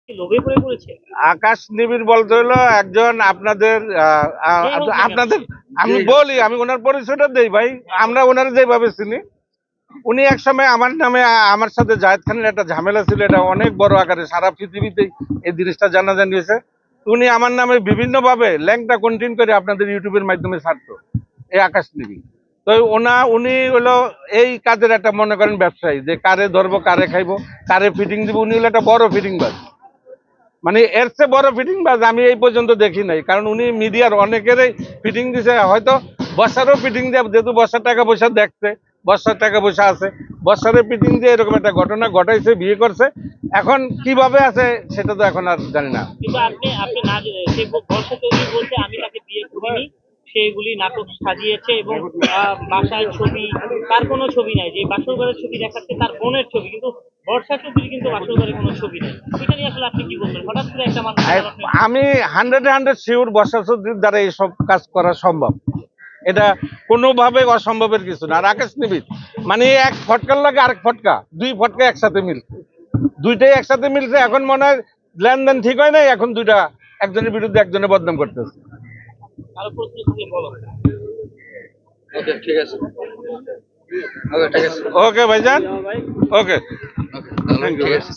লোভে পড়ে পড়েছে? আকাশ নিবিড় বলতে হলো একজন আপনাদের যেই হোক না কেন। আপনাদের আমি বলি, আমি ওনার পরিচয়টা দেই ভাই। আমরা ওনার যেভাবে চিনি, উনি একসময় আমার নামে আমার সাথে জায়েদ খানের একটা ঝামেলা ছিল, এটা অনেক বড় আকারে সারা পৃথিবীতে এই জিনিসটা জানাজানি হয়েছে। উনি আমার নামে বিভিন্ন ভাবে ল্যাংটা কন্টিনিউ করে আপনাদের ইউটিউবের মাধ্যমে ছাড়তো, এই আকাশ নিবিড়। তো উনি হলো এই কাজের একটা মনে করেন ব্যবসায়ী, যে কারে ধরবো, কারে খাইবো, কারে ফিটিং দিব। উনি হলো একটা বড় ফিটিং বাজ, মানে এর চেয়ে বড় ফিটিং বাজ আমি এই পর্যন্ত দেখি নাই। কারণ উনি মিডিয়ার অনেকেরই ফিটিং দিছে, হয়তো বর্ষারও ফিটিং দিয়ে, যেহেতু বর্ষার টাকা পয়সা দেখছে, বর্ষার টাকা পয়সা আছে, বর্ষারের ফিটিং দিয়ে এরকম একটা ঘটনা ঘটাইছে, বিয়ে করছে। এখন কিভাবে আছে সেটা তো এখন আর জানি না। কিন্তু আপনি আপনি না সে বর্ষা চৌধুরী বলছে আমি তাকে বিয়ে করিনি, সেগুলি নাটক সাজিয়েছে এবং বাসায় ছবি, তার কোনো ছবি নাই। যে বাসর ঘরের ছবি দেখাচ্ছে তার বোনের ছবি, কিন্তু বর্ষা চৌধুরী কিন্তু বাসর ঘরে কোনো ছবি নেই। এটা নিয়ে আসলে আপনি কি বলবেন? হঠাৎ করে একটা মানুষ আমি 100% শিওর বর্ষা চৌধুরীর দ্বারা এইসব কাজ করা সম্ভব। এটা কোনোভাবে অসম্ভবের কিছু না। আর আকাশ নিবিড় মানে এক ফটকার লাগে আরেক ফটকা, দুই ফটকা একসাথে মিলছে, দুইটাই একসাথে মিলছে। এখন মনে হয় লেনদেন ঠিক হয় নাই, এখন দুইটা একজনের বিরুদ্ধে একজনের বদনাম করতেছে। আরো প্রশ্ন থাকলে বলো। ওকে ঠিক আছে। ওকে ঠিক আছে। ওকে ভাইজান, ওকে, ওকে ঠিক আছে।